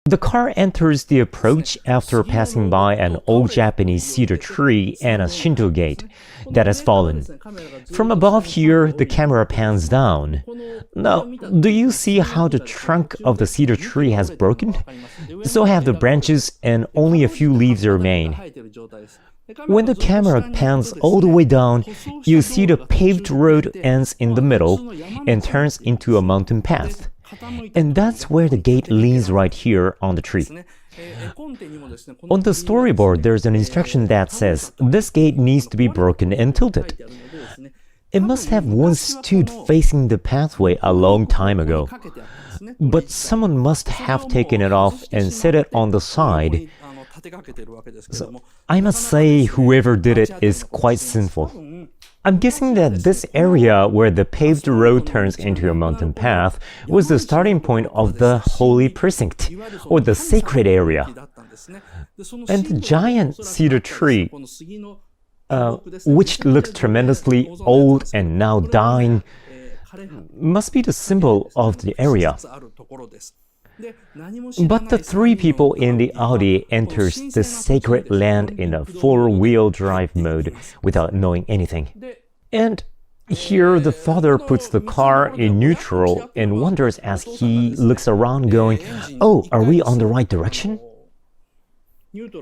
The car enters the approach after passing by an old Japanese cedar tree and a Shinto gate that has fallen. From above here, the camera pans down. Now, do you see how the trunk of the cedar tree has broken? So have the branches and only a few leaves remain. When the camera pans all the way down, you see the paved road ends in the middle and turns into a mountain path. And that's where the gate leans right here on the tree. On the storyboard, there's an instruction that says, this gate needs to be broken and tilted. It must have once stood facing the pathway a long time ago. But someone must have taken it off and set it on the side. So, I must say, whoever did it is quite sinful. I'm guessing that this area where the paved road turns into a mountain path was the starting point of the holy precinct, or the sacred area. And the giant cedar tree, which looks tremendously old and now dying, must be the symbol of the area. But the three people in the Audi enters this sacred land in a four-wheel drive mode without knowing anything. And here the father puts the car in neutral and wonders as he looks around going, oh, are we on the right direction? Then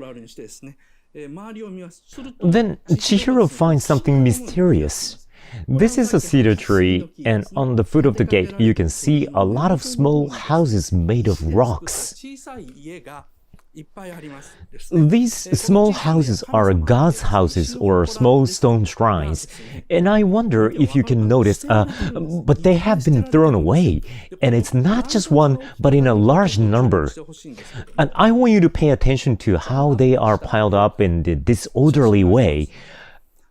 Chihiro finds something mysterious. This is a cedar tree, and on the foot of the gate you can see a lot of small houses made of rocks. These small houses are God's houses or small stone shrines, and I wonder if you can notice, but they have been thrown away, and it's not just one, but in a large number. And I want you to pay attention to how they are piled up in the disorderly way.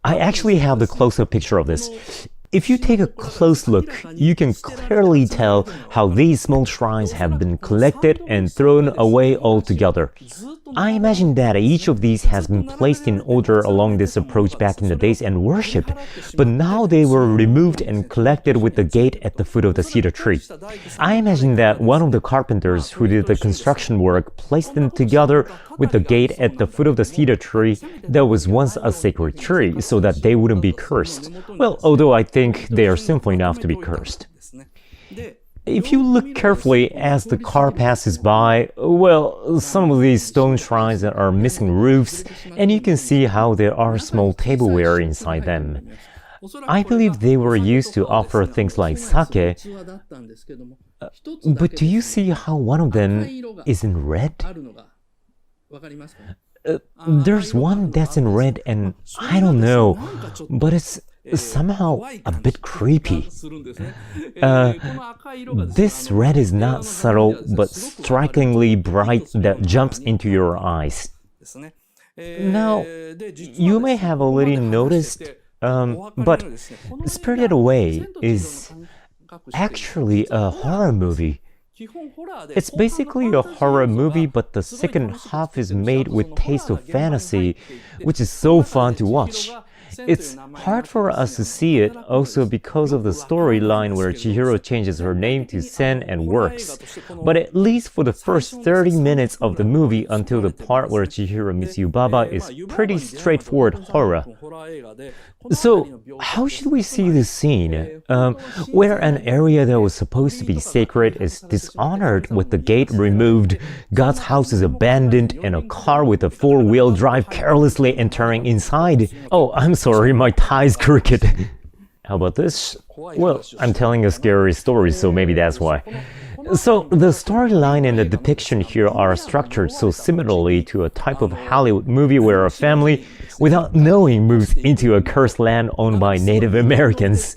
I actually have the close-up picture of this. If you take a close look, you can clearly tell how these small shrines have been collected and thrown away altogether. I imagine that each of these has been placed in order along this approach back in the days and worshipped, but now they were removed and collected with the gate at the foot of the cedar tree. I imagine that one of the carpenters who did the construction work placed them together with the gate at the foot of the cedar tree that was once a sacred tree so that they wouldn't be cursed. Well, although I think they are simple enough to be cursed. If you look carefully as the car passes by, well, some of these stone shrines are missing roofs, and you can see how there are small tableware inside them. I believe they were used to offer things like sake, but do you see how one of them is in red? There's one that's in red and I don't know, but it's somehow a bit creepy. This red is not subtle but strikingly bright that jumps into your eyes. Now, you may have already noticed, but Spirited Away is actually a horror movie. It's basically a horror movie, but the second half is made with taste of fantasy, which is so fun to watch. It's hard for us to see it also because of the storyline where Chihiro changes her name to Sen and works. But at least for the first 30 minutes of the movie until the part where Chihiro meets Yubaba is pretty straightforward horror. So, how should we see this scene? Where an area that was supposed to be sacred is dishonored with the gate removed, God's house is abandoned, and a car with a four-wheel drive carelessly entering inside. Oh, I'm sorry, my tie is crooked. How about this? Well, I'm telling a scary story, so maybe that's why. So, the storyline and the depiction here are structured so similarly to a type of Hollywood movie where a family, without knowing, moves into a cursed land owned by Native Americans.